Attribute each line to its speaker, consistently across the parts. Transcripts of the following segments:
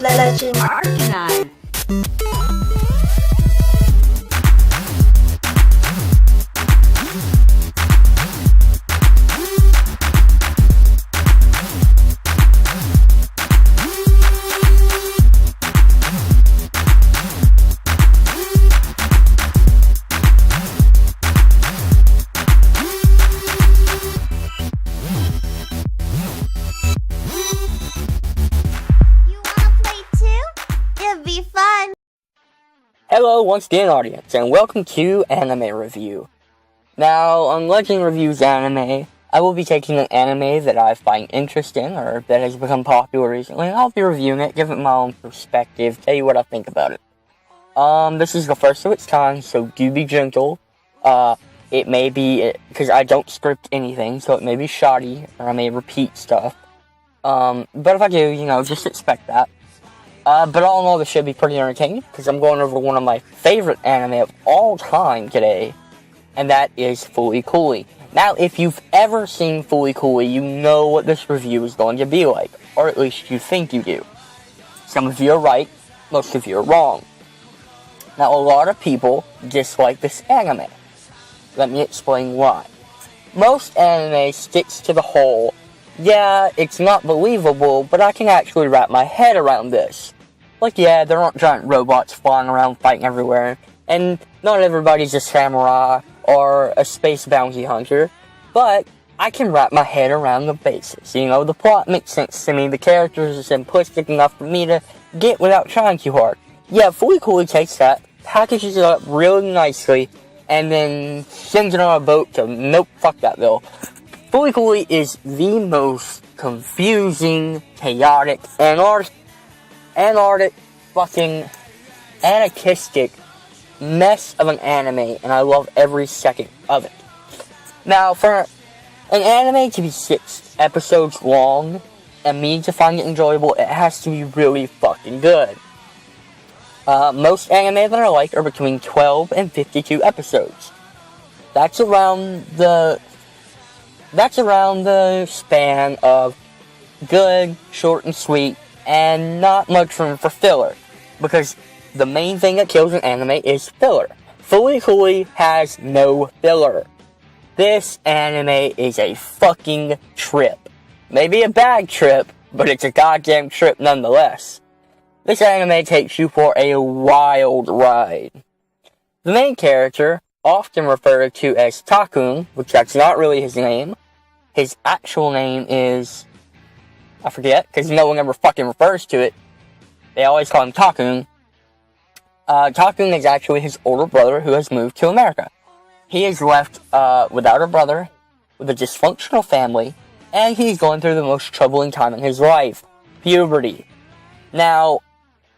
Speaker 1: Legend Arcanine.
Speaker 2: Hello once again, audience, and welcome to Anime Review. Now, on Legend Reviews Anime, I will be taking an anime that I find interesting, or that has become popular recently, and I'll be reviewing it, giving it my own perspective, tell you what I think about it. This is the first of its kind, so do be gentle. It may be, because I don't script anything, so it may be shoddy, or I may repeat stuff. But if I do, just expect that. But all in all, this should be pretty entertaining, because I'm going over one of my favorite anime of all time today, and that is FlCl. Now, if you've ever seen FlCl, you know what this review is going to be like, or at least you think you do. Some of you are right, most of you are wrong. Now, a lot of people dislike this anime. Let me explain why. Most anime sticks to the whole, yeah, it's not believable, but I can actually wrap my head around this. Like, yeah, there aren't giant robots flying around fighting everywhere, and not everybody's a samurai or a space bounty hunter, but I can wrap my head around the basics. The plot makes sense to me, the characters are simplistic enough for me to get without trying too hard. Yeah, FlCl takes that, packages it up really nicely, and then sends it on a boat to, nope, fuck that bill. FlCl is the most confusing, chaotic, fucking anarchistic mess of an anime, and I love every second of it. Now, for an anime to be 6 episodes long, and me to find it enjoyable, it has to be really fucking good. Most anime that I like are between 12 and 52 episodes. That's around the span of good, short and sweet, and not much room for filler. Because the main thing that kills an anime is filler. FlCl has no filler. This anime is a fucking trip. Maybe a bad trip, but it's a goddamn trip nonetheless. This anime takes you for a wild ride. The main character, often referred to as Takun, which that's not really his name. His actual name is, I forget, because no one ever fucking refers to it. They always call him Takun. Takun is actually his older brother who has moved to America. He is left without a brother, with a dysfunctional family, and he's going through the most troubling time in his life, puberty. Now,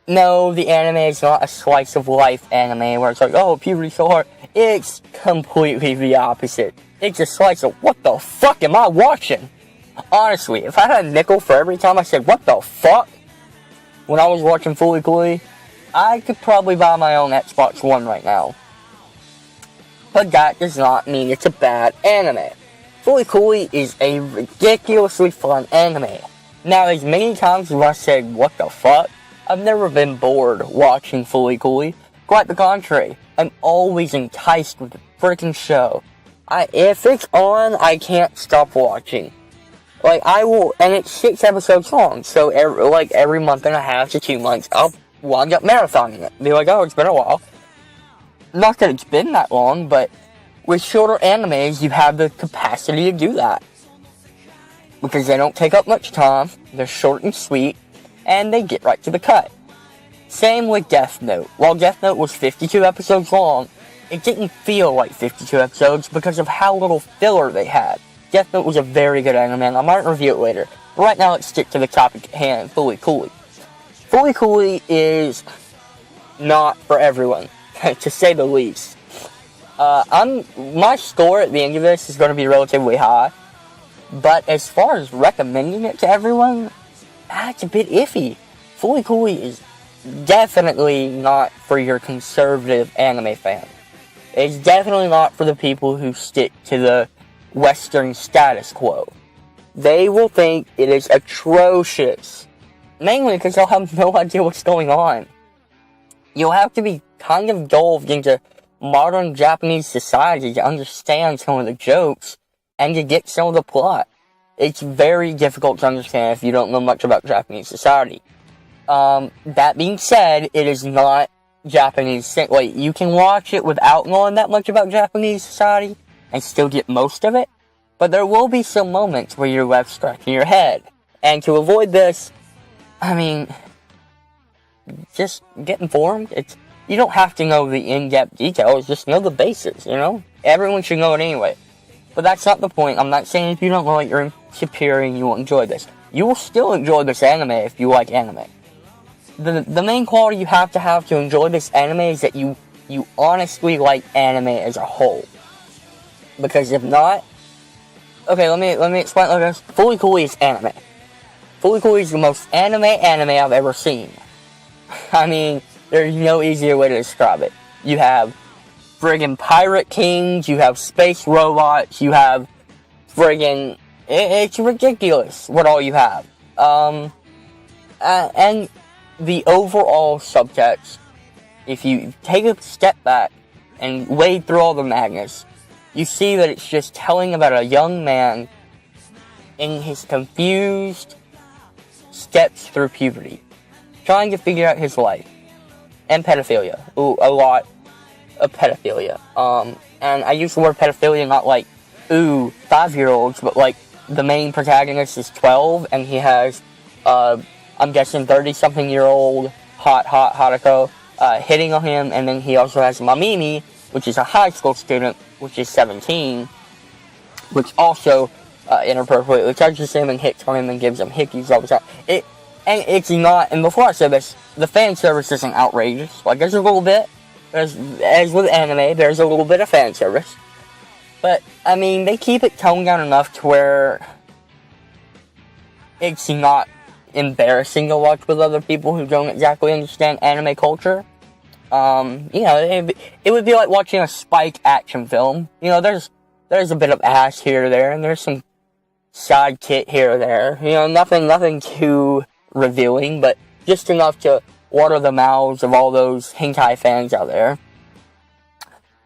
Speaker 2: no, the anime is not a slice of life anime where it's like, oh, puberty's so hard. It's completely the opposite. It's a slice of, what the fuck am I watching? Honestly, if I had a nickel for every time I said, what the fuck? When I was watching FlCl, I could probably buy my own Xbox One right now. But that does not mean it's a bad anime. FlCl is a ridiculously fun anime. Now, as many times as I said, what the fuck? I've never been bored watching FlCl. Quite the contrary. I'm always enticed with the freaking show. If it's on, I can't stop watching. And it's 6 episodes long, so every month and a half to 2 months, I'll wind up marathoning it. Be like, oh, it's been a while. Not that it's been that long, but with shorter animes, you have the capacity to do that. Because they don't take up much time, they're short and sweet, and they get right to the cut. Same with Death Note. While Death Note was 52 episodes long, it didn't feel like 52 episodes because of how little filler they had. Death Note was a very good anime, and I might review it later. But right now, let's stick to the topic at hand, FlCl. FlCl is not for everyone, to say the least. My score at the end of this is going to be relatively high, but as far as recommending it to everyone, it's a bit iffy. FlCl is definitely not for your conservative anime fan. It's definitely not for the people who stick to the Western status quo. They will think it is atrocious. Mainly because they'll have no idea what's going on. You'll have to be kind of delved into modern Japanese society to understand some of the jokes and to get some of the plot. It's very difficult to understand if you don't know much about Japanese society. That being said, it is not Japanese. Like, you can watch it without knowing that much about Japanese society and still get most of it, but there will be some moments where you're left scratching your head. And to avoid this, I mean, just get informed. You don't have to know the in-depth details, just know the basics, you know? Everyone should know it anyway. But that's not the point. I'm not saying if you don't know it, you're superior and you won't enjoy this. You will still enjoy this anime if you like anime. The main quality you have to enjoy this anime is that you honestly like anime as a whole. Because if not... Okay, let me explain like this. FlCl is anime. FlCl is the most anime I've ever seen. I mean, there's no easier way to describe it. You have friggin' pirate kings, you have space robots, you have friggin'... It's ridiculous what all you have. And the overall subtext, if you take a step back and wade through all the madness, you see that it's just telling about a young man in his confused steps through puberty, trying to figure out his life. And pedophilia. Ooh, a lot of pedophilia. And I use the word pedophilia not like, ooh, 5-year-olds, but like, the main protagonist is 12, and he has, I'm guessing 30-something-year-old hot Hatako, hitting on him, and then he also has Mamimi, which is a high school student, which is 17, which also, inappropriately touches him and hits on him and gives him hickeys all the time. And it's not, and before I say this, the fan service isn't outrageous. Like, there's a little bit, as with anime, there's a little bit of fan service. But, I mean, they keep it toned down enough to where it's not embarrassing to watch with other people who don't exactly understand anime culture. You know, it would be like watching a Spike action film. You know, there's a bit of ass here or there, and there's some side kit here or there. You know, nothing too revealing, but just enough to water the mouths of all those hentai fans out there.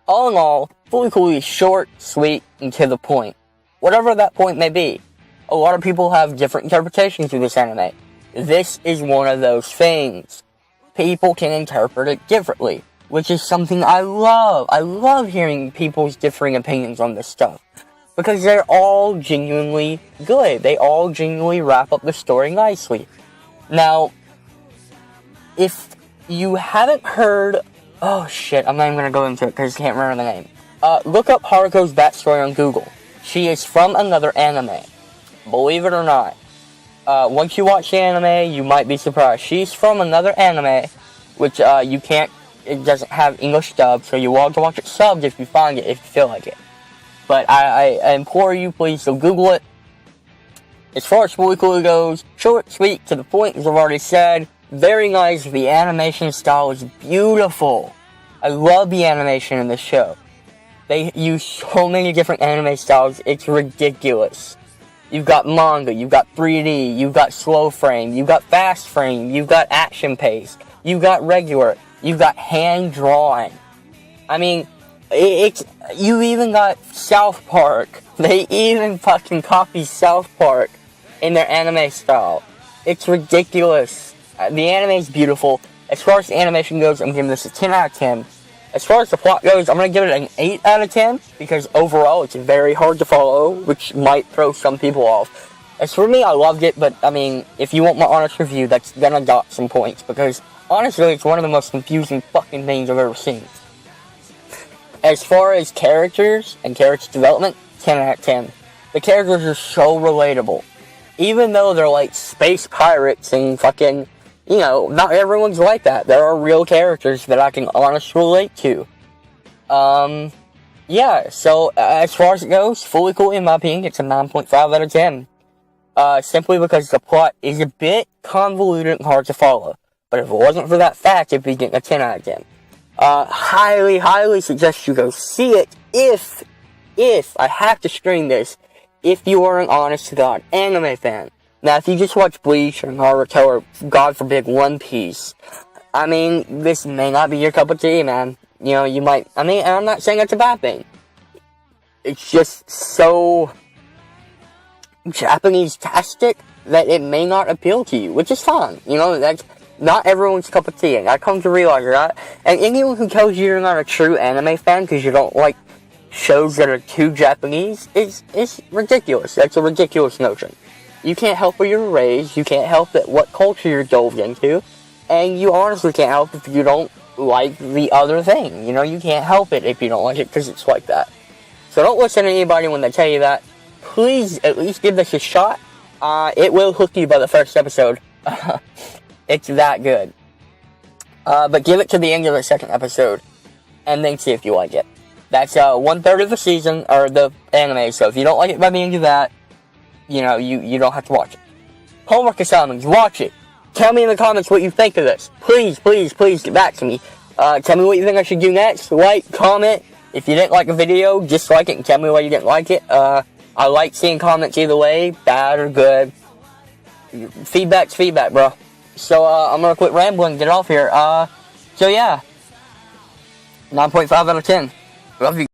Speaker 2: All in all, FlCl is short, sweet, and to the point. Whatever that point may be. A lot of people have different interpretations of this anime. This is one of those things. People can interpret it differently, which is something I love. I love hearing people's differing opinions on this stuff. Because they're all genuinely good. They all genuinely wrap up the story nicely. Now, if you haven't heard... Oh shit, I'm not even gonna go into it because I can't remember the name. Look up Haruko's backstory on Google. She is from another anime. Believe it or not. Once you watch the anime, you might be surprised. She's from another anime, which you can't... It doesn't have English dub, so you will have to watch it subbed if you find it, if you feel like it. But I implore you, please, to Google it. As far as FlCl goes, short, sweet, to the point, as I've already said. Very nice. The animation style is beautiful. I love the animation in this show. They use so many different anime styles, it's ridiculous. You've got manga, you've got 3D, you've got slow frame, you've got fast frame, you've got action pace, you've got regular, you've got hand drawn. I mean, you even got South Park. They even fucking copy South Park in their anime style. It's ridiculous. The anime is beautiful. As far as the animation goes, I'm giving this a 10 out of 10. As far as the plot goes, I'm going to give it an 8 out of 10, because overall it's very hard to follow, which might throw some people off. As for me, I loved it, but, I mean, if you want my honest review, that's going to dot some points, because, honestly, it's one of the most confusing fucking things I've ever seen. As far as characters and character development, 10 out of 10. The characters are so relatable. Even though they're like space pirates and fucking... You know, not everyone's like that. There are real characters that I can honestly relate to. Yeah, so, as far as it goes, FlCl, in my opinion, it's a 9.5 out of 10. Simply because the plot is a bit convoluted and hard to follow. But if it wasn't for that fact, it'd be getting a 10 out of 10. Highly suggest you go see it if, I have to stream this, if you are an honest-to-God anime fan. Now, if you just watch Bleach or Naruto or, God forbid, One Piece, I mean, this may not be your cup of tea, man. You know, you might, I mean, and I'm not saying it's a bad thing. It's just so Japanese-tastic that it may not appeal to you, which is fine. You know, that's not everyone's cup of tea, and I come to realize that. And anyone who tells you you're not a true anime fan because you don't like shows that are too Japanese is ridiculous. That's a ridiculous notion. You can't help where you're raised, you can't help what culture you're dove into, and you honestly can't help if you don't like the other thing. You know, you can't help it if you don't like it because it's like that. So don't listen to anybody when they tell you that. Please at least give this a shot. It will hook you by the first episode. It's that good. But give it to the end of the second episode, and then see if you like it. That's 1/3 of the season, or the anime, so if you don't like it by the end of that, you know, you don't have to watch it. Homework assignments, watch it. Tell me in the comments what you think of this. Please, please, please get back to me. Tell me what you think I should do next. Like, comment. If you didn't like a video, dislike it and tell me why you didn't like it. I like seeing comments either way, bad or good. Feedback's feedback, bro. So, I'm gonna quit rambling and get off here. So yeah. 9.5 out of 10. Love you.